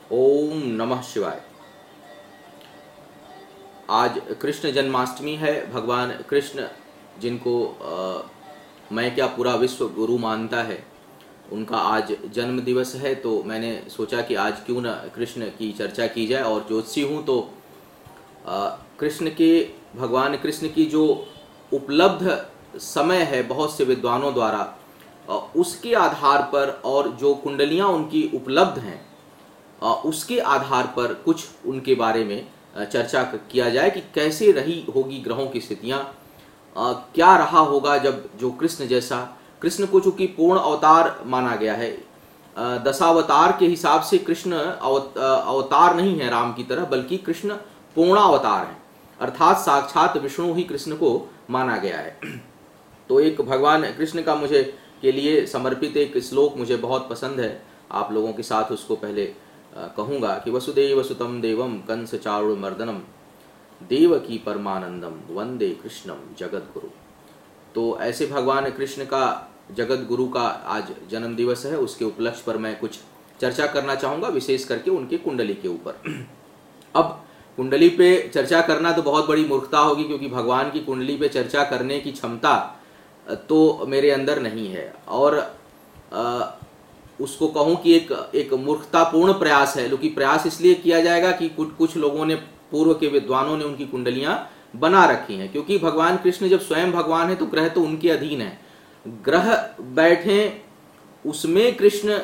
ओम नमः शिवाय। आज कृष्ण जन्माष्टमी है। भगवान कृष्ण जिनको मैं क्या पूरा विश्व गुरु मानता है, उनका आज जन्म दिवस है। तो मैंने सोचा कि आज क्यों न कृष्ण की चर्चा की जाए। और ज्योतिषी हूँ तो कृष्ण के भगवान कृष्ण की जो उपलब्ध समय है बहुत से विद्वानों द्वारा, उसके आधार पर और जो कुंडलियाँ उनकी उपलब्ध हैं उसके आधार पर कुछ उनके बारे में चर्चा किया जाए कि कैसे रही होगी ग्रहों की स्थितियाँ, क्या रहा होगा जब जो कृष्ण जैसा, कृष्ण को चूंकि पूर्ण अवतार माना गया है, दशावतार के हिसाब से कृष्ण अवतार नहीं है राम की तरह, बल्कि कृष्ण पूर्ण अवतार है, अर्थात साक्षात विष्णु ही कृष्ण को माना गया है। तो एक भगवान कृष्ण का मुझे के लिए समर्पित एक श्लोक मुझे बहुत पसंद है, आप लोगों के साथ उसको पहले कहूँगा कि वसुदेव सुतम देवम कंस चारुमर्दनम देवकी परमानंदम वंदे कृष्णम जगत गुरु। तो ऐसे भगवान कृष्ण का जगत गुरु का आज जन्म दिवस है, उसके उपलक्ष्य पर मैं कुछ चर्चा करना चाहूँगा, विशेष करके उनके कुंडली के ऊपर। अब कुंडली पे चर्चा करना तो बहुत बड़ी मूर्खता होगी, क्योंकि भगवान की कुंडली पे चर्चा करने की क्षमता तो मेरे अंदर नहीं है, और उसको कहूँ कि एक मूर्खतापूर्ण प्रयास है। क्योंकि प्रयास इसलिए किया जाएगा कि कुछ लोगों ने, पूर्व के विद्वानों ने उनकी कुंडलियां बना रखी हैं। क्योंकि भगवान कृष्ण जब स्वयं भगवान है तो ग्रह तो उनके अधीन है, ग्रह बैठे उसमें कृष्ण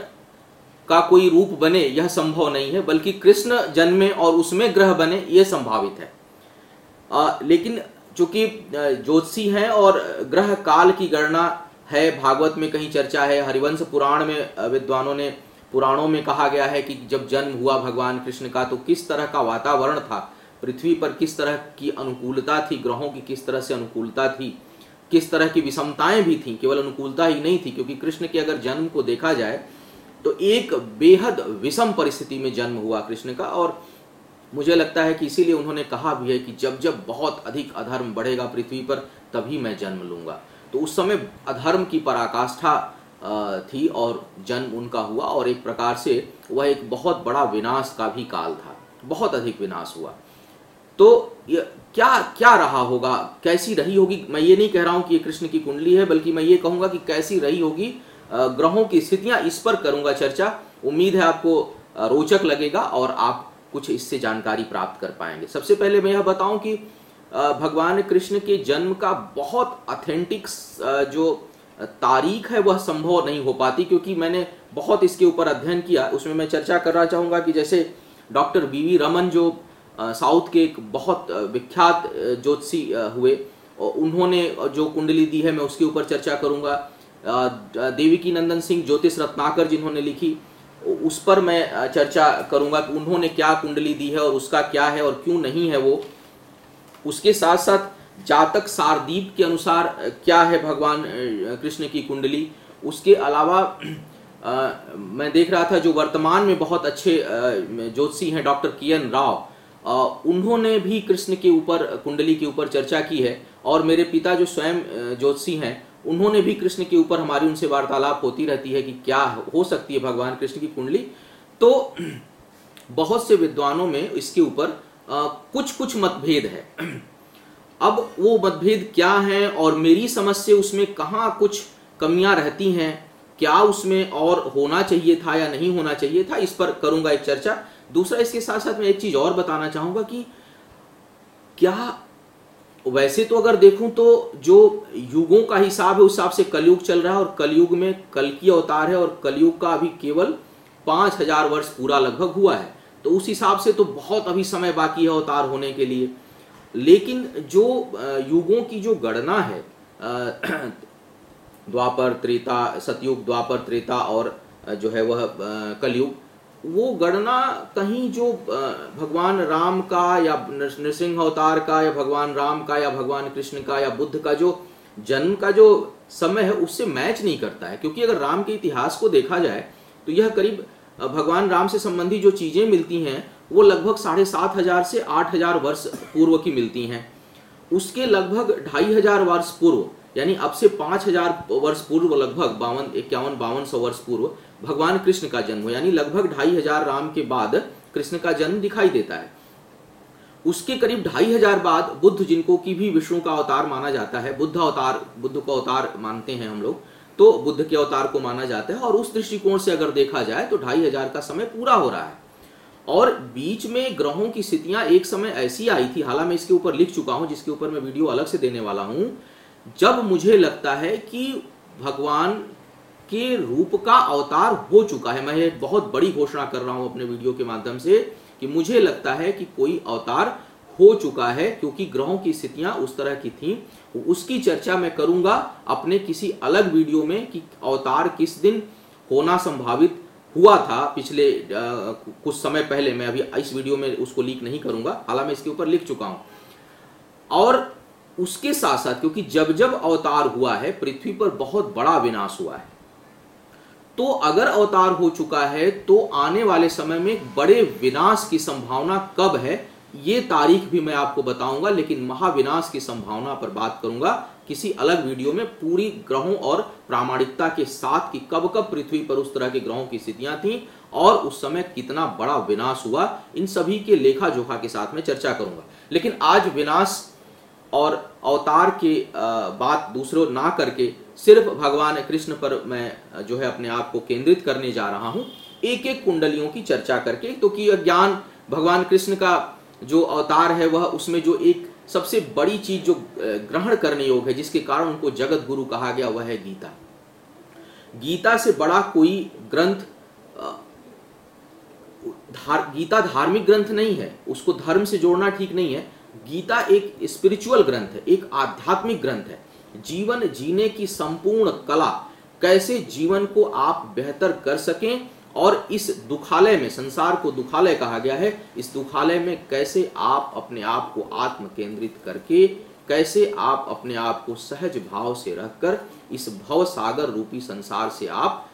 का कोई रूप बने यह संभव नहीं है, बल्कि कृष्ण जन्मे और उसमें ग्रह बने यह संभावित है। लेकिन चूंकि ज्योतिषी हैं और ग्रह काल की गणना है, भागवत में कहीं चर्चा है, हरिवंश पुराण में विद्वानों ने, पुराणों में कहा गया है कि जब जन्म हुआ भगवान कृष्ण का तो किस तरह का वातावरण था, पृथ्वी पर किस तरह की अनुकूलता थी, ग्रहों की किस तरह से अनुकूलता थी, किस तरह की विषमताएं भी थी, केवल अनुकूलता ही नहीं थी। क्योंकि कृष्ण के अगर जन्म को देखा जाए तो एक बेहद विषम परिस्थिति में जन्म हुआ कृष्ण का। और मुझे लगता है कि इसीलिए उन्होंने कहा भी है कि जब जब बहुत अधिक अधर्म बढ़ेगा पृथ्वी पर तभी मैं जन्म लूंगा। तो उस समय अधर्म की पराकाष्ठा थी और जन्म उनका हुआ, और एक प्रकार से वह एक बहुत बड़ा विनाश का भी काल था, बहुत अधिक विनाश हुआ। तो क्या क्या रहा होगा, कैसी रही होगी, मैं ये नहीं कह रहा हूं कि ये कृष्ण की कुंडली है, बल्कि मैं ये कहूंगा कि कैसी रही होगी ग्रहों की स्थितियां, इस पर करूंगा चर्चा। उम्मीद है आपको रोचक लगेगा और आप कुछ इससे जानकारी प्राप्त कर पाएंगे। सबसे पहले मैं यह बताऊं कि भगवान कृष्ण के जन्म का बहुत ऑथेंटिक जो तारीख है वह संभव नहीं हो पाती, क्योंकि मैंने बहुत इसके ऊपर अध्ययन किया। उसमें मैं चर्चा करना चाहूँगा कि जैसे डॉक्टर वी रमन जो साउथ के एक बहुत विख्यात ज्योतिषी हुए, उन्होंने जो कुंडली दी है मैं उसके ऊपर चर्चा करूँगा। देवकी नंदन सिंह ज्योतिष रत्नाकर जिन्होंने लिखी, उस पर मैं चर्चा करूँगा कि उन्होंने क्या कुंडली दी है और उसका क्या है और क्यों नहीं है वो। उसके साथ साथ जातक सारदीप के अनुसार क्या है भगवान कृष्ण की कुंडली। उसके अलावा मैं देख रहा था जो वर्तमान में बहुत अच्छे ज्योतिषी हैं डॉक्टर कियन राव, उन्होंने भी कृष्ण के ऊपर, कुंडली के ऊपर चर्चा की है। और मेरे पिता जो स्वयं ज्योतिषी हैं, उन्होंने भी कृष्ण के ऊपर, हमारी उनसे वार्तालाप होती रहती है कि क्या हो सकती है भगवान कृष्ण की कुंडली। तो बहुत से विद्वानों में इसके ऊपर कुछ कुछ मतभेद है। अब वो मतभेद क्या है और मेरी समझ से उसमें कहाँ कुछ कमियां रहती हैं, क्या उसमें और होना चाहिए था या नहीं होना चाहिए था, इस पर करूंगा एक चर्चा। दूसरा, इसके साथ साथ मैं एक चीज और बताना चाहूंगा कि क्या, वैसे तो अगर देखूं तो जो युगों का हिसाब है उस हिसाब से कलयुग चल रहा है, और कलयुग में कल्कि अवतार है, और कलयुग का अभी केवल 5000 वर्ष पूरा लगभग हुआ है। तो उस हिसाब से तो बहुत अभी समय बाकी है अवतार होने के लिए। लेकिन जो युगों की जो गणना है, द्वापर त्रेता, सतयुग, द्वापर, त्रेता और जो है वह कलयुग, वो गणना कहीं जो भगवान राम का या नृसिंह अवतार का या भगवान राम का या भगवान कृष्ण का या बुद्ध का जो जन्म का जो समय है उससे मैच नहीं करता है। क्योंकि अगर राम के इतिहास को देखा जाए तो यह करीब भगवान राम से संबंधी जो चीजें मिलती हैं वो लगभग 7500 से 8000 वर्ष पूर्व की मिलती हैं। उसके लगभग 2500 वर्ष पूर्व यानी अब से 5000 वर्ष पूर्व, लगभग 51-52 वर्ष पूर्व भगवान कृष्ण का जन्म हुआ, यानी लगभग 2500 राम के बाद कृष्ण का जन्म दिखाई देता है। उसके करीब 2500 बाद बुद्ध, जिनको की भी विष्णु का अवतार माना जाता है, बुद्ध को अवतार मानते हैं हम लोग, तो बुद्ध के अवतार को माना जाता है। और उस दृष्टिकोण से अगर देखा जाए तो 2500 का समय पूरा हो रहा है। और बीच में ग्रहों की स्थितियां एक समय ऐसी आई थी, हालांकि मैं इसके ऊपर लिख चुका हूं, जिसके ऊपर मैं वीडियो अलग से देने वाला हूं, जब मुझे लगता है कि भगवान के रूप का अवतार हो चुका है। मैं एक बहुत बड़ी घोषणा कर रहा हूं अपने वीडियो के माध्यम से कि मुझे लगता है कि कोई अवतार हो चुका है, क्योंकि ग्रहों की स्थितियां उस तरह की थी। उसकी चर्चा मैं करूंगा अपने किसी अलग वीडियो में कि अवतार किस दिन होना संभावित हुआ था पिछले कुछ समय पहले। मैं अभी इस वीडियो में उसको लीक नहीं करूंगा, हालांकि मैं इसके ऊपर लिख चुका हूं। और उसके साथ साथ, क्योंकि जब जब अवतार हुआ है पृथ्वी पर बहुत बड़ा विनाश हुआ है, तो अगर अवतार हो चुका है तो आने वाले समय में बड़े विनाश की संभावना कब है, ये तारीख भी मैं आपको बताऊंगा। लेकिन महाविनाश की संभावना पर बात करूंगा किसी अलग वीडियो में, पूरी ग्रहों और प्रामाणिकता के साथ कि कब कब पृथ्वी पर उस तरह के ग्रहों की स्थितियां थीं और उस समय कितना बड़ा विनाश हुआ, इन सभी के लेखा जोखा के साथ में चर्चा करूंगा। लेकिन आज विनाश और अवतार के बात दूसरों ना करके सिर्फ भगवान कृष्ण पर मैं जो है अपने आप को केंद्रित करने जा रहा हूं, एक एक कुंडलियों की चर्चा करके। तो कि ज्ञान भगवान कृष्ण का जो अवतार है वह, उसमें जो एक सबसे बड़ी चीज जो ग्रहण करने योग्य है, जिसके कारण उनको जगत गुरु कहा गया, वह है गीता। गीता से बड़ा कोई ग्रंथ, गीता धार्मिक ग्रंथ नहीं है, उसको धर्म से जोड़ना ठीक नहीं है। गीता एक स्पिरिचुअल ग्रंथ है, एक आध्यात्मिक ग्रंथ है। जीवन जीने की संपूर्ण कला, कैसे जीवन को आप बेहतर कर सकें, और इस दुखालय में, संसार को दुखालय कहा गया है, इस दुखालय में कैसे आप अपने आप को आत्म केंद्रित करके, कैसे आप अपने आप को सहज भाव से रखकर इस भव सागर रूपी संसार से आप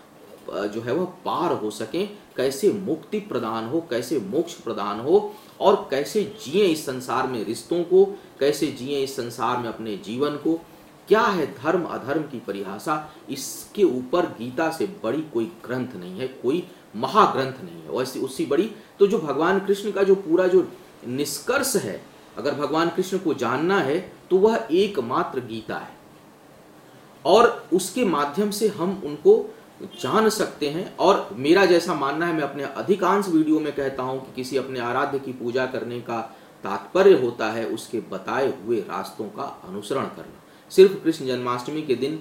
जो है वह पार हो सकें, कैसे मुक्ति प्रदान हो, कैसे मोक्ष प्रदान हो, और कैसे जिए इस संसार में रिश्तों को, कैसे जिए इस संसार में अपने जीवन को, क्या है धर्म अधर्म की परिभाषा, इसके ऊपर गीता से बड़ी कोई ग्रंथ नहीं है, कोई महाग्रंथ नहीं है। वैसे उससे बड़ी तो जो भगवान कृष्ण का जो पूरा जो निष्कर्ष है, अगर भगवान कृष्ण को जानना है तो वह एकमात्र गीता है, और उसके माध्यम से हम उनको जान सकते हैं। और मेरा जैसा मानना है, मैं अपने अधिकांश वीडियो में कहता हूं कि किसी अपने आराध्य की पूजा करने का तात्पर्य होता है उसके बताए हुए रास्तों का अनुसरण करना। सिर्फ कृष्ण जन्माष्टमी के दिन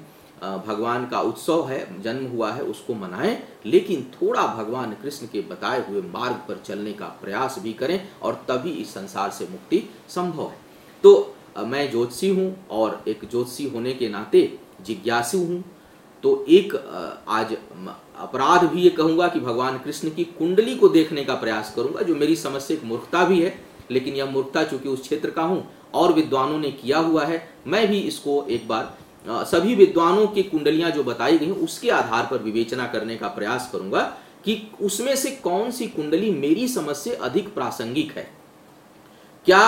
भगवान का उत्सव है, जन्म हुआ है, उसको मनाएं, लेकिन थोड़ा भगवान कृष्ण के बताए हुए मार्ग पर चलने का प्रयास भी करें, और तभी इस संसार से मुक्ति संभव है। तो मैं ज्योतिषी हूं, और एक ज्योतिषी होने के नाते जिज्ञासु हूं। तो एक आज अपराध भी ये कहूंगा कि भगवान कृष्ण की कुंडली को देखने का प्रयास करूंगा, जो मेरी समझ से एक मूर्खता भी है, लेकिन यह मूर्खता चूंकि उस क्षेत्र का हूं और विद्वानों ने किया हुआ है, मैं भी इसको एक बार सभी विद्वानों की कुंडलियां जो बताई गई उसके आधार पर विवेचना करने का प्रयास करूंगा कि उसमें से कौन सी कुंडली मेरी समझ से अधिक प्रासंगिक है। क्या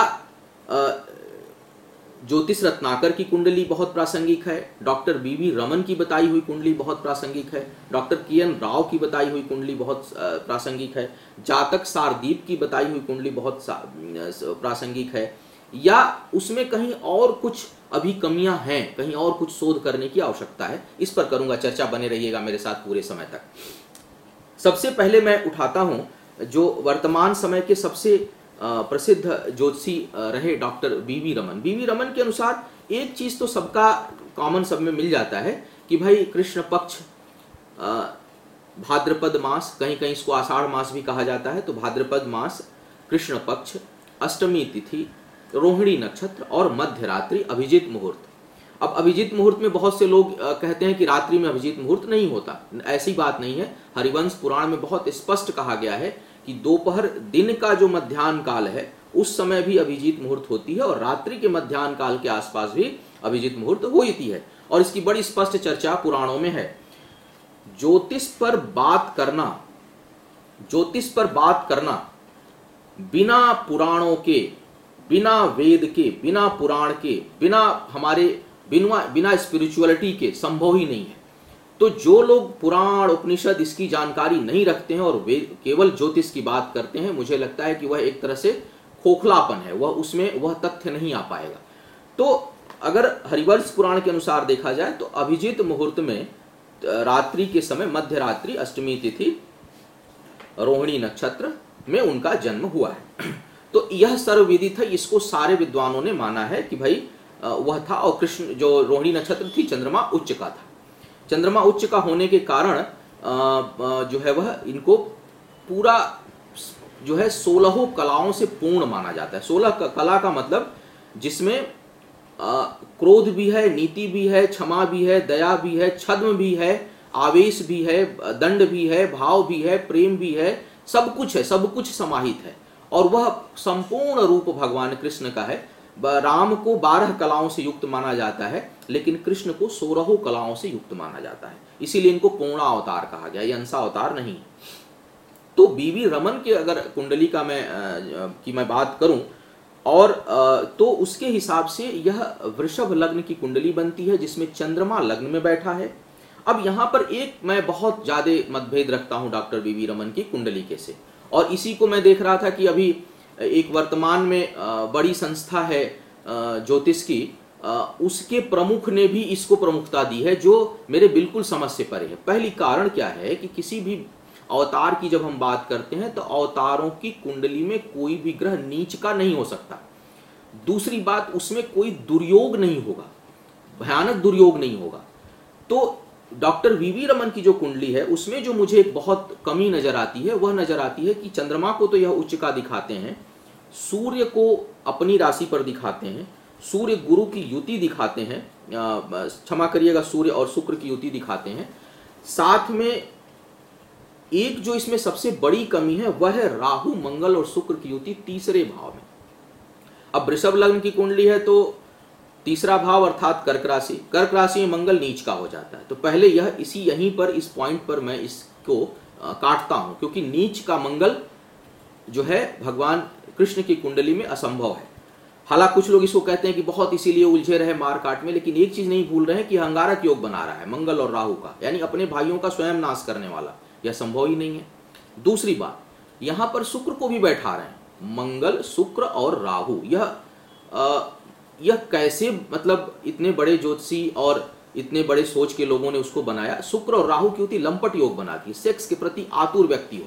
ज्योतिष रत्नाकर की कुंडली बहुत प्रासंगिक है, डॉक्टर बीवी रमन की बताई हुई कुंडली बहुत प्रासंगिक है, डॉक्टर के.एन. राव की बताई हुई कुंडली बहुत प्रासंगिक है, जातक सारदीप की बताई हुई कुंडली बहुत प्रासंगिक है, या उसमें कहीं और कुछ अभी कमियां हैं, कहीं और कुछ शोध करने की आवश्यकता है। इस पर करूंगा चर्चा, बने रहिएगा मेरे साथ पूरे समय तक। सबसे पहले मैं उठाता हूं जो वर्तमान समय के सबसे प्रसिद्ध ज्योतिषी रहे डॉक्टर बीवी रमन। बीवी रमन के अनुसार एक चीज तो सबका कॉमन सब में मिल जाता है कि भाई कृष्ण पक्ष, भाद्रपद मास, कहीं कहीं इसको आषाढ़ मास भी कहा जाता है, तो भाद्रपद मास, कृष्ण पक्ष, अष्टमी तिथि, रोहिणी नक्षत्र और मध्य रात्रि, अभिजीत मुहूर्त। अब अभिजीत मुहूर्त में बहुत से लोग कहते हैं कि रात्रि में अभिजीत मुहूर्त नहीं होता, ऐसी बात नहीं है। हरिवंश पुराण में बहुत स्पष्ट कहा गया है कि दोपहर दिन का जो मध्याह्न काल है उस समय भी अभिजीत मुहूर्त होती है, और रात्रि के मध्याह्न काल के आसपास भी अभिजीत मुहूर्त होती है, और इसकी बड़ी स्पष्ट चर्चा पुराणों में है। ज्योतिष पर बात करना बिना पुराणों के, बिना वेद के, बिना पुराण के, बिना हमारे बिना बिना स्पिरिचुअलिटी के संभव ही नहीं है। तो जो लोग पुराण उपनिषद इसकी जानकारी नहीं रखते हैं और वे केवल ज्योतिष की बात करते हैं, मुझे लगता है कि वह एक तरह से खोखलापन है, वह उसमें वह तथ्य नहीं आ पाएगा। तो अगर हरिवंश पुराण के अनुसार देखा जाए तो अभिजीत मुहूर्त में रात्रि के समय मध्य रात्रि अष्टमी तिथि रोहिणी नक्षत्र में उनका जन्म हुआ है। तो यह सर्वविदित है, इसको सारे विद्वानों ने माना है कि भाई वह था। और कृष्ण जो रोहिणी नक्षत्र थी, चंद्रमा उच्च का था। चंद्रमा उच्च का होने के कारण जो है वह इनको पूरा जो है 16 कलाओं से पूर्ण माना जाता है। 16 कला का मतलब जिसमें क्रोध भी है, नीति भी है, क्षमा भी है, दया भी है, छद्म भी है, आवेश भी है, दंड भी है, भाव भी है, प्रेम भी है, सब कुछ है, सब कुछ समाहित है। और वह संपूर्ण रूप भगवान कृष्ण का है। राम को 12 कलाओं से युक्त माना जाता है, लेकिन कृष्ण को 16 कलाओं से युक्त माना जाता है, इसीलिए इनको पूर्णा अवतार कहा गया, ये अंशा अवतार नहीं। तो बीवी रमन के अगर कुंडली का मैं बात करूं और तो उसके हिसाब से यह वृषभ लग्न की कुंडली बनती है, जिसमें चंद्रमा लग्न में बैठा है। अब यहाँ पर एक मैं बहुत ज्यादा मतभेद रखता हूँ डॉक्टर बीवी रमन की कुंडली के से, और इसी को मैं देख रहा था कि अभी एक वर्तमान में बड़ी संस्था है ज्योतिष की, उसके प्रमुख ने भी इसको प्रमुखता दी है, जो मेरे बिल्कुल समझ से परे है। पहली कारण क्या है कि किसी भी अवतार की जब हम बात करते हैं तो अवतारों की कुंडली में कोई भी ग्रह नीच का नहीं हो सकता। दूसरी बात, उसमें कोई दुर्योग नहीं होगा, भयानक दुर्योग नहीं होगा। तो डॉक्टर वीवी रमन की जो कुंडली है उसमें जो मुझे एक बहुत कमी नजर आती है, वह नजर आती है कि चंद्रमा को तो यह उच्च का दिखाते हैं, सूर्य को अपनी राशि पर दिखाते हैं, सूर्य गुरु की युति दिखाते हैं, क्षमा करिएगा, सूर्य और शुक्र की युति दिखाते हैं। साथ में एक जो इसमें सबसे बड़ी कमी है वह है राहु मंगल और शुक्र की युति तीसरे भाव में। अब वृषभ लग्न की कुंडली है तो तीसरा भाव अर्थात कर्क राशि, कर्क राशि में मंगल नीच का हो जाता है। तो पहले यहीं पर इस पॉइंट पर मैं इसको काटता हूं, क्योंकि नीच का मंगल जो है भगवान कृष्ण की कुंडली में असंभव है। हालांकि कुछ लोग इसको कहते हैं कि बहुत इसीलिए उलझे रहे मार काट में, लेकिन एक चीज नहीं भूल रहे हैं कि अंगारक योग बना रहा है मंगल और राहु का, यानी अपने भाइयों का स्वयं नाश करने वाला, यह संभव ही नहीं है। दूसरी बात, यहां पर शुक्र को भी बैठा रहे हैं, मंगल शुक्र और राहु, यह कैसे, मतलब इतने बड़े ज्योतिषी और इतने बड़े सोच के लोगों ने उसको बनाया। शुक्र और राहु की युति लंपट योग बनाती है, सेक्स के प्रति आतुर व्यक्ति हो।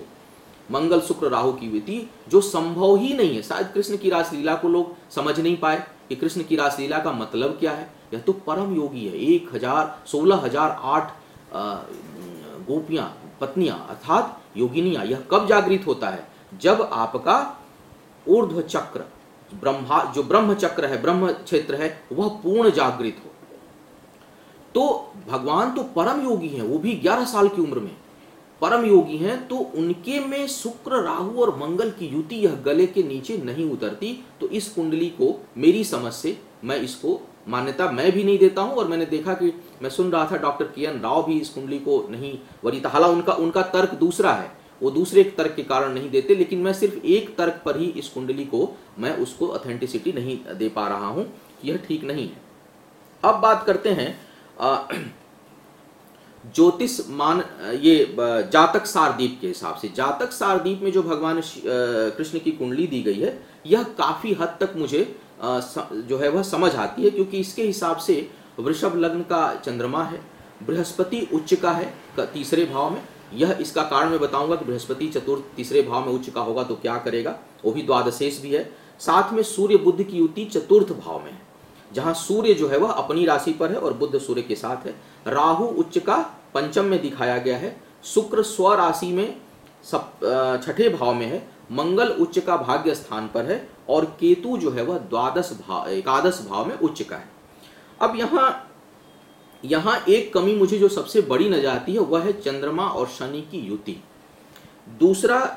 मंगल शुक्र राहु की युति जो संभव ही नहीं है। शायद कृष्ण की रासलीला को लोग समझ नहीं पाए कि कृष्ण की रासलीला का मतलब क्या है। यह तो परम योगी है। 16,008 गोपियां, पत्नियां अर्थात योगिनियां, यह कब जागृत होता है? जब आपका ऊर्ध्व चक्र जो ब्रह्म चक्र है, ब्रह्म क्षेत्र है, वह पूर्ण जागृत हो। तो भगवान तो परम योगी हैं, वो भी 11 साल की उम्र में परम योगी हैं, तो उनके में शुक्र राहु और मंगल की युति यह गले के नीचे नहीं उतरती। तो इस कुंडली को मेरी समझ से मैं इसको मान्यता मैं भी नहीं देता हूं, और मैंने देखा कि मैं सुन रहा था डॉक्टर के.एन. राव भी इस कुंडली को नहीं वरीता। हालांकि उनका तर्क दूसरा है, वो दूसरे तर्क के कारण नहीं देते, लेकिन मैं सिर्फ एक तर्क पर ही इस कुंडली को मैं उसको ऑथेंटिसिटी नहीं दे पा रहा हूं, यह ठीक नहीं है। अब बात करते हैं ज्योतिष ये जातक सारदीप के हिसाब से। जातक सारदीप में जो भगवान कृष्ण की कुंडली दी गई है, यह काफी हद तक मुझे जो है वह समझ आती है, क्योंकि इसके हिसाब से वृषभ लग्न का चंद्रमा है, बृहस्पति उच्च का है तीसरे भाव में। यह इसका कारण मैं बताऊंगा कि बृहस्पति चतुर्थ तीसरे भाव में उच्च का होगा तो क्या करेगा, वो भी द्वादशेष भी है। साथ में सूर्य बुध की युति चतुर्थ भाव में है, जहां सूर्य जो है वह अपनी राशि पर है और बुध सूर्य के साथ है। राहु उच्च का पंचम में दिखाया गया है, शुक्र स्व राशि में छठे भाव में है, मंगल उच्च का भाग्य स्थान पर है, और केतु जो है वह एकादश भाव में उच्च का है। अब यहां एक कमी मुझे जो सबसे बड़ी नजर आती है वह है चंद्रमा और शनि की युति। दूसरा,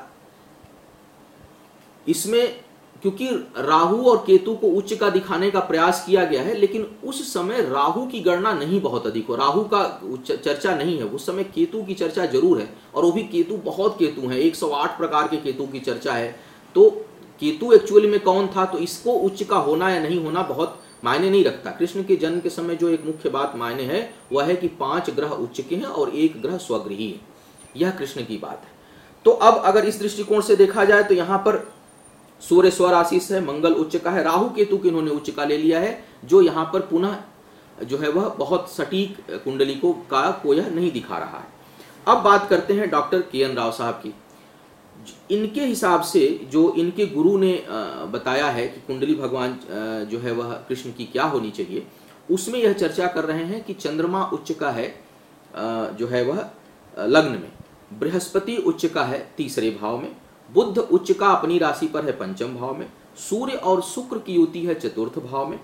इसमें क्योंकि राहु और केतु को उच्च का दिखाने का प्रयास किया गया है, लेकिन उस समय राहु की गणना नहीं बहुत अधिक हो, राहु का चर्चा नहीं है। उस समय केतु की चर्चा जरूर है, और वो भी केतु बहुत केतु है, 108 प्रकार के केतु की चर्चा है। तो केतु एक्चुअली में कौन था, तो इसको उच्च का होना या नहीं होना बहुत मायने नहीं रखता। कृष्ण के जन्म के समय जो एक मुख्य बात मायने है वह है कि 5 ग्रह उच्च के हैं और 1 ग्रह स्वगृही है। यह कृष्ण की बात है। तो अब अगर इस दृष्टिकोण से देखा जाए तो यहाँ पर सूर्य स्वराशि है, मंगल उच्च का है, राहु केतु के इन्होंने उच्च का ले लिया है, जो यहाँ पर पुनः जो है वह बहुत सटीक कुंडली को यह नहीं दिखा रहा है। अब बात करते हैं डॉक्टर के.एन. राव साहब की। इनके हिसाब से जो इनके गुरु ने बताया है कि कुंडली भगवान जो है वह कृष्ण की क्या होनी चाहिए, उसमें यह चर्चा कर रहे हैं कि चंद्रमा उच्च का है जो है वह लग्न में, बृहस्पति उच्च का है 3रे भाव में, बुध उच्च का अपनी राशि पर है 5म भाव में, सूर्य और शुक्र की युति है 4th भाव में,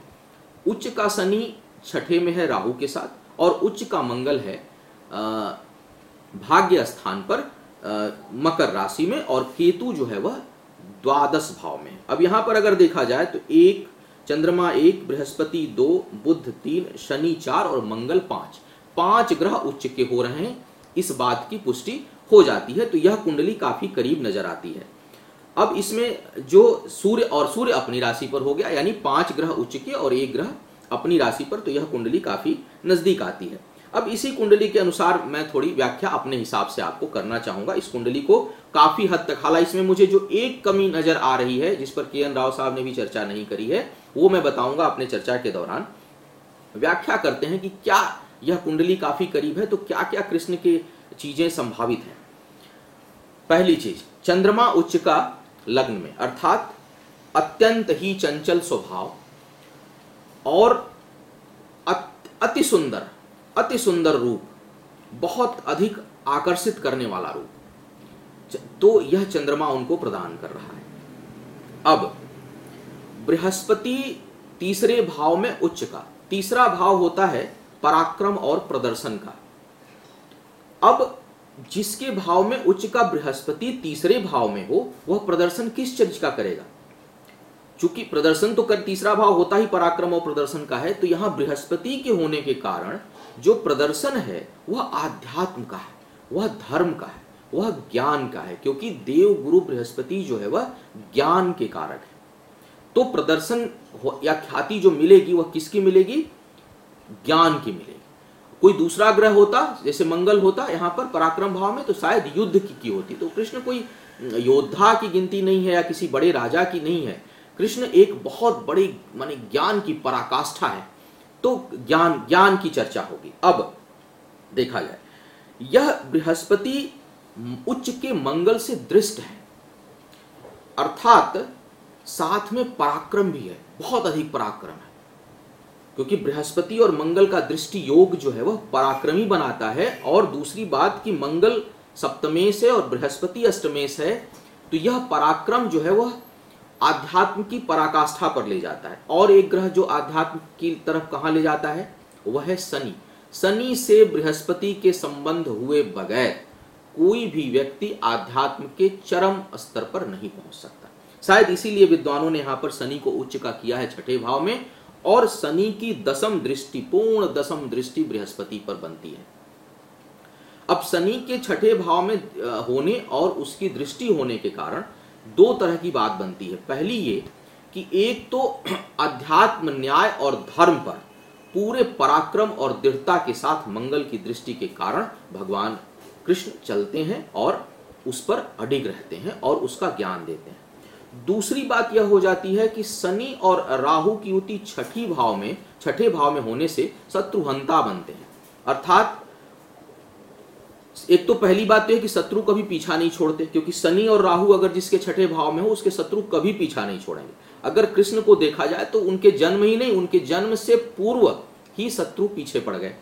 उच्च का शनि 6ठे में है राहु के साथ, और उच्च का मंगल है भाग्य स्थान पर मकर राशि में, और केतु जो है वह 12 भाव में। अब यहाँ पर अगर देखा जाए तो 1 चंद्रमा 1, बृहस्पति 2, बुध 3, शनि 4 और मंगल 5 ग्रह उच्च के हो रहे हैं, इस बात की पुष्टि हो जाती है। तो यह कुंडली काफी करीब नजर आती है। अब इसमें जो सूर्य अपनी राशि पर हो गया, यानी 5 ग्रह उच्च के और 1 ग्रह अपनी राशि पर, तो यह कुंडली काफी नजदीक आती है। अब इसी कुंडली के अनुसार मैं थोड़ी व्याख्या अपने हिसाब से आपको करना चाहूंगा। इस कुंडली को काफी हद तक, हालांकि इसमें मुझे जो एक कमी नजर आ रही है जिस पर के.एन. राव साहब ने भी चर्चा नहीं करी है, वो मैं बताऊंगा अपने चर्चा के दौरान। व्याख्या करते हैं कि क्या यह कुंडली काफी करीब है, तो क्या क्या कृष्ण की चीजें संभावित हैं। पहली चीज, चंद्रमा उच्च का लग्न में, अर्थात अत्यंत ही चंचल स्वभाव और अति सुंदर रूप, बहुत अधिक आकर्षित करने वाला रूप, तो यह चंद्रमा उनको प्रदान कर रहा है। अब बृहस्पति 3रे भाव में उच्च का, 3रा भाव होता है पराक्रम और प्रदर्शन का। अब जिसके भाव में उच्च का बृहस्पति 3रे भाव में हो, वह प्रदर्शन किस चीज का करेगा? चूंकि प्रदर्शन तो 3रा भाव होता ही पराक्रम और प्रदर्शन का है, तो यहां बृहस्पति के होने के कारण जो प्रदर्शन है वह आध्यात्म का है, वह धर्म का है, वह ज्ञान का है, क्योंकि देव गुरु बृहस्पति जो है वह ज्ञान के कारक है। तो प्रदर्शन या ख्याति जो मिलेगी वह किसकी मिलेगी? ज्ञान की मिलेगी। कोई दूसरा ग्रह होता, जैसे मंगल होता यहाँ पर पराक्रम भाव में, तो शायद युद्ध की होती। तो कृष्ण कोई योद्धा की गिनती नहीं है या किसी बड़े राजा की नहीं है, कृष्ण एक बहुत बड़ी माने ज्ञान की पराकाष्ठा है। तो ज्ञान की चर्चा होगी। अब देखा जाए, यह बृहस्पति उच्च के मंगल से दृष्ट है, अर्थात साथ में पराक्रम भी है, बहुत अधिक पराक्रम है, क्योंकि बृहस्पति और मंगल का दृष्टि योग जो है वह पराक्रमी बनाता है। और दूसरी बात कि मंगल सप्तमेश है और बृहस्पति अष्टमेश है, तो यह पराक्रम जो है वह आध्यात्म की पराकाष्ठा पर ले जाता है। और एक ग्रह जो आध्यात्म की तरफ कहाँ ले जाता है, वह है शनि। शनि से बृहस्पति के संबंध हुए बगैर कोई भी व्यक्ति आध्यात्म के चरम स्तर पर नहीं पहुंच सकता। शायद इसीलिए विद्वानों ने यहाँ पर शनि को उच्च का किया है 6ठे भाव में, और शनि की पूर्ण दशम दृष्टि बृहस्पति पर बनती है। अब शनि के 6ठे भाव में होने और उसकी दृष्टि होने के कारण 2 तरह की बात बनती है। पहली ये कि एक तो अध्यात्म, न्याय और धर्म पर पूरे पराक्रम और दृढ़ता के साथ मंगल की दृष्टि के कारण भगवान कृष्ण चलते हैं और उस पर अडिग रहते हैं और उसका ज्ञान देते हैं। दूसरी बात यह हो जाती है कि शनि और राहु की युति 6ठे भाव में होने से शत्रुहंता बनते हैं। अर्थात एक तो पहली बात तो है कि शत्रु कभी पीछा नहीं छोड़ते, क्योंकि शनि और राहु अगर जिसके 6ठे भाव में हो उसके शत्रु कभी पीछा नहीं छोड़ेंगे। अगर कृष्ण को देखा जाए तो उनके जन्म ही नहीं, उनके जन्म से पूर्व ही शत्रु पीछे पड़ गए,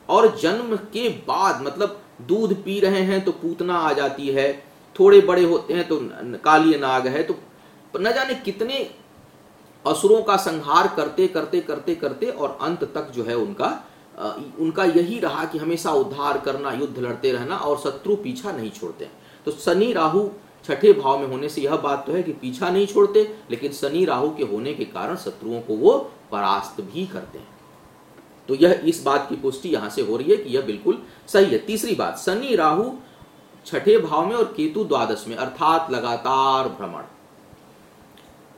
और जन्म के बाद मतलब दूध पी रहे हैं तो पूतना आ जाती है, थोड़े बड़े होते हैं तो काली नाग है, तो न जाने कितने असुरों का संहार करते करते करते करते और अंत तक जो है उनका यही रहा कि हमेशा उद्धार करना, युद्ध लड़ते रहना, और शत्रु पीछा नहीं छोड़ते। तो शनि राहु 6ठे भाव में होने से यह बात तो है कि पीछा नहीं छोड़ते, लेकिन शनि राहु के होने के कारण शत्रुओं को वो परास्त भी करते हैं। तो यह इस बात की पुष्टि यहां से हो रही है कि यह बिल्कुल सही है। तीसरी बात, शनि राहु 6ठे भाव में और केतु 12 में, अर्थात लगातार भ्रमण।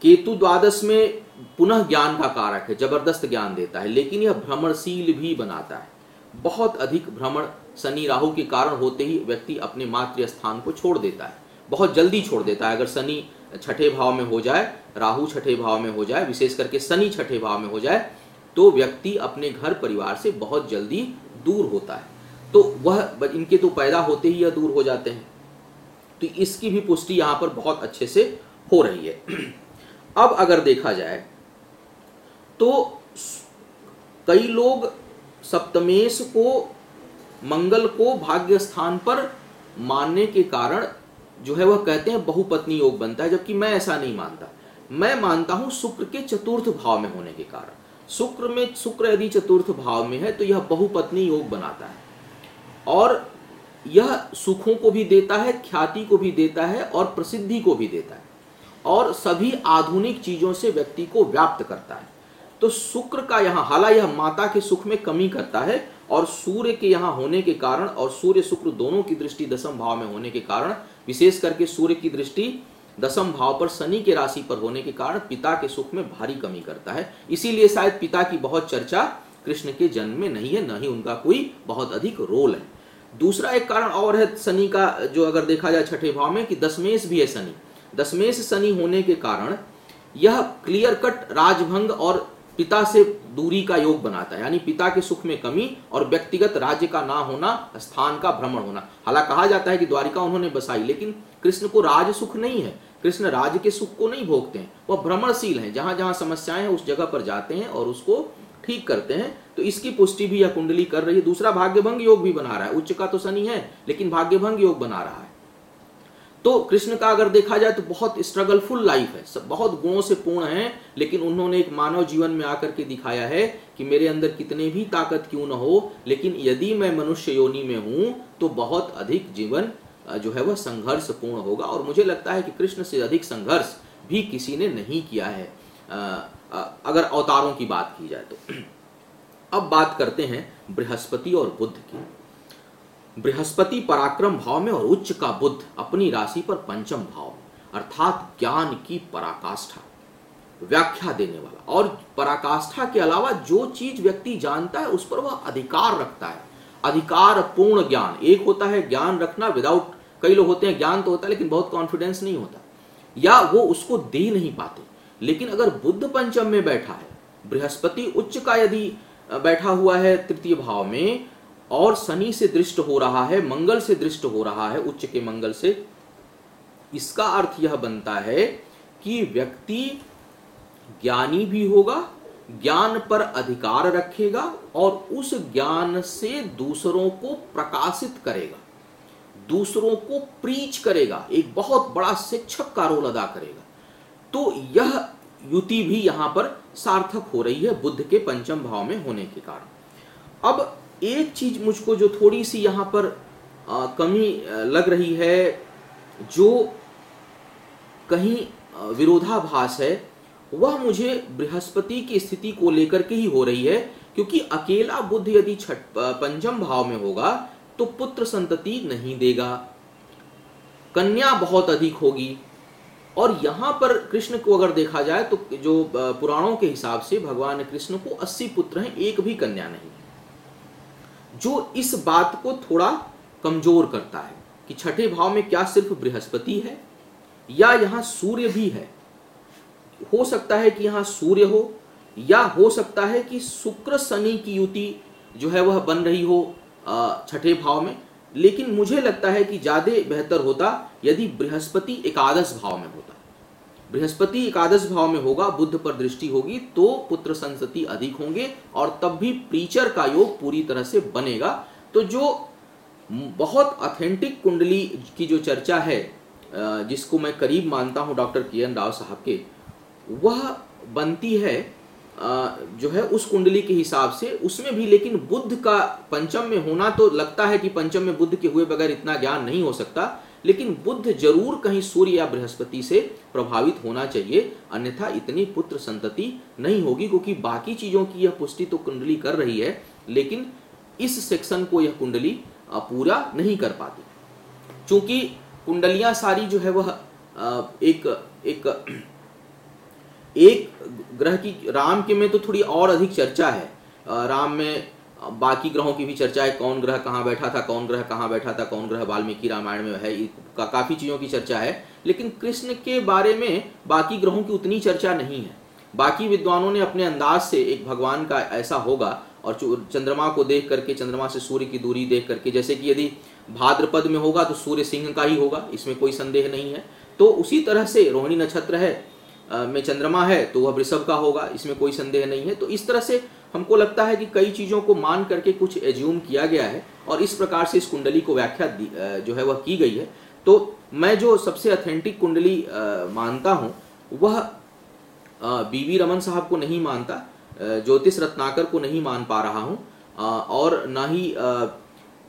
केतु 12 में पुनः ज्ञान का कारक है, जबरदस्त ज्ञान देता है, लेकिन यह भ्रमणशील भी बनाता है। बहुत अधिक भ्रमण शनि राहु के कारण होते ही व्यक्ति अपने मातृ स्थान को छोड़ देता है, बहुत जल्दी छोड़ देता है। अगर शनि छठे भाव में हो जाए, राहु छठे भाव में हो जाए, विशेष करके शनि छठे भाव में हो जाए, तो व्यक्ति अपने घर परिवार से बहुत जल्दी दूर होता है। तो वह इनके तो पैदा होते ही यह दूर हो जाते हैं। तो इसकी भी पुष्टि यहाँ पर बहुत अच्छे से हो रही है। अब अगर देखा जाए तो कई लोग सप्तमेश को, मंगल को भाग्य स्थान पर मानने के कारण जो है वह कहते हैं बहुपत्नी योग बनता है, जबकि मैं ऐसा नहीं मानता। मैं मानता हूं शुक्र के चतुर्थ भाव में होने के कारण, शुक्र यदि चतुर्थ भाव में है तो यह बहुपत्नी योग बनाता है, और यह सुखों को भी देता है, ख्याति को भी देता है, और प्रसिद्धि को भी देता है, और सभी आधुनिक चीजों से व्यक्ति को व्याप्त करता है। तो शुक्र का यहाँ, हालांकि यह माता के सुख में कमी करता है, और सूर्य के यहाँ होने के कारण, और सूर्य शुक्र दोनों की दृष्टि दशम भाव में होने के कारण, विशेष करके सूर्य की दृष्टि दशम भाव पर शनि के राशि पर होने के कारण पिता के सुख में भारी कमी करता है। इसीलिए शायद पिता की बहुत चर्चा कृष्ण के जन्म में नहीं है, न ही उनका कोई बहुत अधिक रोल है। दूसरा एक कारण और है शनि का, जो अगर देखा जाए छठे भाव में, कि दशमेश भी है शनि। दशमेश शनि होने के कारण यह क्लियर कट राजभंग और पिता से दूरी का योग बनाता है, यानी पिता के सुख में कमी और व्यक्तिगत राज्य का ना होना, स्थान का भ्रमण होना। हालांकि कहा जाता है कि द्वारिका उन्होंने बसाई, लेकिन कृष्ण को राज सुख नहीं है, कृष्ण राज के सुख को नहीं भोगते हैं, वह भ्रमणशील हैं, जहां जहां समस्याएं हैं उस जगह पर जाते हैं और उसको ठीक करते हैं। तो इसकी पुष्टि भी यह कुंडली कर रही है। दूसरा भाग्यभंग योग भी बना रहा है, उच्च का तो शनि है लेकिन भाग्यभंग योग बना रहा है। तो कृष्ण का अगर देखा जाए तो बहुत स्ट्रगलफुल लाइफ है, सब बहुत गुणों से पूर्ण है, लेकिन उन्होंने एक मानव जीवन में आकर के दिखाया है कि मेरे अंदर कितने भी ताकत क्यों न हो, लेकिन यदि मैं मनुष्य योनि में हूं तो बहुत अधिक जीवन जो है वह संघर्ष पूर्ण होगा। और मुझे लगता है कि कृष्ण से अधिक संघर्ष भी किसी ने नहीं किया है, अगर अवतारों की बात की जाए तो। अब बात करते हैं बृहस्पति और बुध की। बृहस्पति पराक्रम भाव में और उच्च का बुध अपनी राशि पर पंचम भाव में, अर्थात ज्ञान की पराकाष्ठा, व्याख्या देने वाला। और पराकाष्ठा के अलावा जो चीज व्यक्ति जानता है उस पर वह अधिकार रखता है, अधिकार पूर्ण ज्ञान। एक होता है ज्ञान रखना विदाउट, कई लोग होते हैं ज्ञान तो होता है लेकिन बहुत कॉन्फिडेंस नहीं होता, या वो उसको दे नहीं पाते। लेकिन अगर बुध पंचम में बैठा है, बृहस्पति उच्च का यदि बैठा हुआ है तृतीय भाव में, और शनि से दृष्ट हो रहा है, मंगल से दृष्ट हो रहा है, उच्च के मंगल से, इसका अर्थ यह बनता है कि व्यक्ति ज्ञानी भी होगा, ज्ञान पर अधिकार रखेगा, और उस ज्ञान से दूसरों को प्रकाशित करेगा, दूसरों को प्रीच करेगा, एक बहुत बड़ा शिक्षक का रोल अदा करेगा। तो यह युति भी यहां पर सार्थक हो रही है बुध के पंचम भाव में होने के कारण। अब एक चीज मुझको जो थोड़ी सी यहां पर कमी लग रही है, जो कहीं विरोधाभास है, वह मुझे बृहस्पति की स्थिति को लेकर के ही हो रही है। क्योंकि अकेला बुध यदि पंचम भाव में होगा तो पुत्र संतति नहीं देगा, कन्या बहुत अधिक होगी। और यहां पर कृष्ण को अगर देखा जाए तो जो पुराणों के हिसाब से भगवान कृष्ण को 80 पुत्र हैं, एक भी कन्या नहीं, जो इस बात को थोड़ा कमजोर करता है कि छठे भाव में क्या सिर्फ बृहस्पति है या यहां सूर्य भी है। हो सकता है कि यहां सूर्य हो, या हो सकता है कि शुक्र शनि की युति जो है वह बन रही हो छठे भाव में। लेकिन मुझे लगता है कि ज्यादा बेहतर होता यदि बृहस्पति एकादश भाव में होता। बृहस्पति एकादश भाव में होगा, बुध पर दृष्टि होगी, तो पुत्र संतति अधिक होंगे, और तब भी प्रीचर का योग पूरी तरह से बनेगा। तो जो बहुत ऑथेंटिक कुंडली की जो चर्चा है, जिसको मैं करीब मानता हूं डॉक्टर किरण राव साहब के, वह बनती है जो है उस कुंडली के हिसाब से, उसमें भी। लेकिन बुध का पंचम में होना, तो लगता है कि पंचम में बुध के हुए बगैर इतना ज्ञान नहीं हो सकता, लेकिन बुध जरूर कहीं सूर्य या बृहस्पति से प्रभावित होना चाहिए, अन्यथा इतनी पुत्र संतति नहीं होगी। क्योंकि बाकी चीजों की यह पुष्टि तो कुंडली कर रही है, लेकिन इस सेक्शन को यह कुंडली पूरा नहीं कर पाती। चूंकि कुंडलियां सारी जो है वह एक एक ग्रह की, राम के में तो थोड़ी और अधिक चर्चा है। राम में बाकी ग्रहों की भी चर्चा है, कौन ग्रह कहाँ बैठा था, कौन ग्रह कहाँ बैठा था, कौन ग्रह वाल्मीकि रामायण में है, काफ़ी चीज़ों की चर्चा है। लेकिन कृष्ण के बारे में बाकी ग्रहों की उतनी चर्चा नहीं है। बाकी विद्वानों ने अपने अंदाज से एक भगवान का ऐसा होगा, और चंद्रमा को देख करके, चंद्रमा से सूर्य की दूरी देख करके, जैसे कि यदि भाद्रपद में होगा तो सूर्य सिंह का ही होगा, इसमें कोई संदेह नहीं है। तो उसी तरह से रोहिणी नक्षत्र है में चंद्रमा है तो वह वृषभ का होगा, इसमें कोई संदेह नहीं है। तो इस तरह से हमको लगता है कि कई चीज़ों को मान करके कुछ एज्यूम किया गया है, और इस प्रकार से इस कुंडली को व्याख्या जो है वह की गई है। तो मैं जो सबसे ऑथेंटिक कुंडली मानता हूँ वह बीवी रमन साहब को नहीं मानता, ज्योतिष रत्नाकर को नहीं मान पा रहा हूँ, और ना ही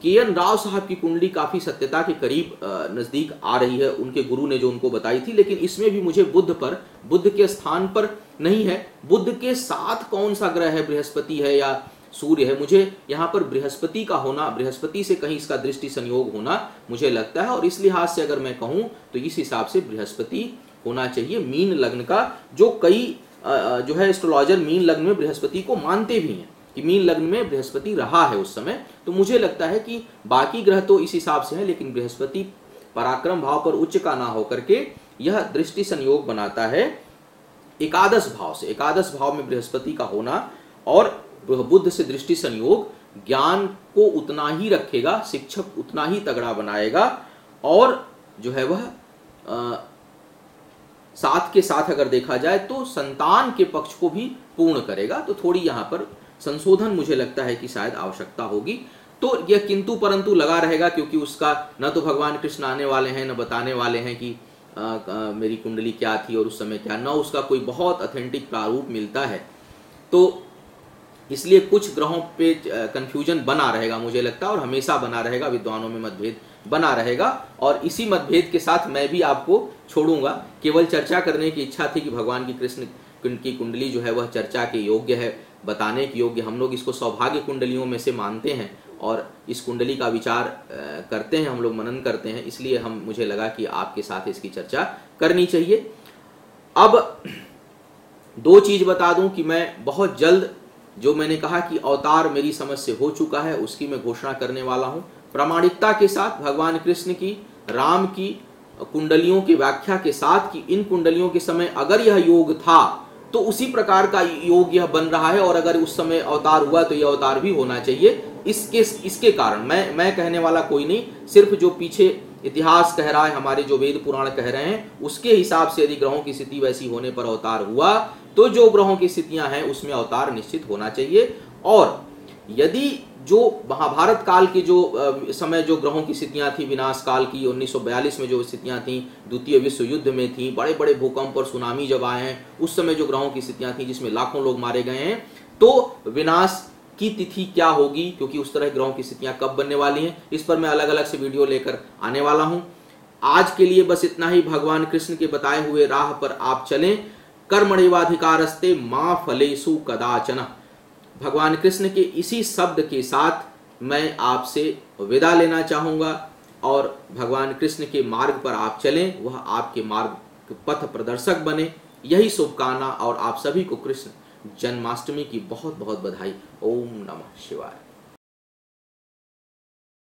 के.एन. राव साहब की कुंडली काफ़ी सत्यता के करीब नज़दीक आ रही है, उनके गुरु ने जो उनको बताई थी। लेकिन इसमें भी मुझे बुद्ध के स्थान पर नहीं है, बुद्ध के साथ कौन सा ग्रह है, बृहस्पति है या सूर्य है, मुझे यहाँ पर बृहस्पति का होना, बृहस्पति से कहीं इसका दृष्टि संयोग होना मुझे लगता है। और इस लिहाज से अगर मैं कहूँ तो इस हिसाब से बृहस्पति होना चाहिए मीन लग्न का, जो कई जो है एस्ट्रोलॉजर मीन लग्न में बृहस्पति को मानते भी हैं कि मीन लग्न में बृहस्पति रहा है उस समय। तो मुझे लगता है कि बाकी ग्रह तो इस हिसाब से है, लेकिन बृहस्पति पराक्रम भाव पर उच्च का ना होकर के यह दृष्टि संयोग बनाता है एकादश भाव से। एकादश भाव में बृहस्पति का होना और बुध से दृष्टि संयोग ज्ञान को उतना ही रखेगा, शिक्षक उतना ही तगड़ा बनाएगा, और जो है वह साथ के साथ अगर देखा जाए तो संतान के पक्ष को भी पूर्ण करेगा। तो थोड़ी यहाँ पर संशोधन मुझे लगता है कि शायद आवश्यकता होगी। तो यह किंतु परंतु लगा रहेगा, क्योंकि उसका न तो भगवान कृष्ण आने वाले हैं, न बताने वाले हैं कि मेरी कुंडली क्या थी और उस समय क्या, न उसका कोई बहुत ऑथेंटिक प्रारूप मिलता है। तो इसलिए कुछ ग्रहों पे कंफ्यूजन बना रहेगा मुझे लगता है, और हमेशा बना रहेगा, विद्वानों में मतभेद बना रहेगा। और इसी मतभेद के साथ मैं भी आपको छोड़ूंगा। केवल चर्चा करने की इच्छा थी कि भगवान की कृष्ण की कुंडली जो है वह चर्चा के योग्य है, बताने के योग्य। हम लोग इसको सौभाग्य कुंडलियों में से मानते हैं और इस कुंडली का विचार करते हैं, हम लोग मनन करते हैं, इसलिए मुझे लगा कि आपके साथ इसकी चर्चा करनी चाहिए। अब दो चीज बता दूं कि मैं बहुत जल्द, जो मैंने कहा कि अवतार मेरी समझ से हो चुका है, उसकी मैं घोषणा करने वाला हूं प्रामाणिकता के साथ, भगवान कृष्ण की, राम की कुंडलियों की व्याख्या के साथ कि इन कुंडलियों के समय अगर यह योग था तो उसी प्रकार का योग यह बन रहा है, और अगर उस समय अवतार हुआ तो यह अवतार भी होना चाहिए। इसके कारण मैं कहने वाला कोई नहीं, सिर्फ जो पीछे इतिहास कह रहा है, हमारे जो वेद पुराण कह रहे हैं, उसके हिसाब से यदि ग्रहों की स्थिति वैसी होने पर अवतार हुआ तो जो ग्रहों की स्थितियां हैं उसमें अवतार निश्चित होना चाहिए। और यदि जो महाभारत काल के जो समय जो ग्रहों की स्थितियां थी, विनाश काल की 1942 में जो स्थितियां थी, द्वितीय विश्व युद्ध में थी, बड़े बड़े भूकंप और सुनामी जब आए हैं, उस समय जो ग्रहों की स्थितियां थी जिसमें लाखों लोग मारे गए हैं, तो विनाश की तिथि क्या होगी, क्योंकि उस तरह ग्रहों की स्थितियां कब बनने वाली हैं, इस पर मैं अलग अलग से वीडियो लेकर आने वाला हूं। आज के लिए बस इतना ही। भगवान कृष्ण के बताए हुए राह पर आप चलें। कर्मणैवाधिकारस्ते मा फलेषु कदाचन। भगवान कृष्ण के इसी शब्द के साथ मैं आपसे विदा लेना चाहूंगा, और भगवान कृष्ण के मार्ग पर आप चलें, वह आपके मार्ग पथ प्रदर्शक बने, यही शुभकामना। और आप सभी को कृष्ण जन्माष्टमी की बहुत बहुत बधाई। ओम नमः शिवाय।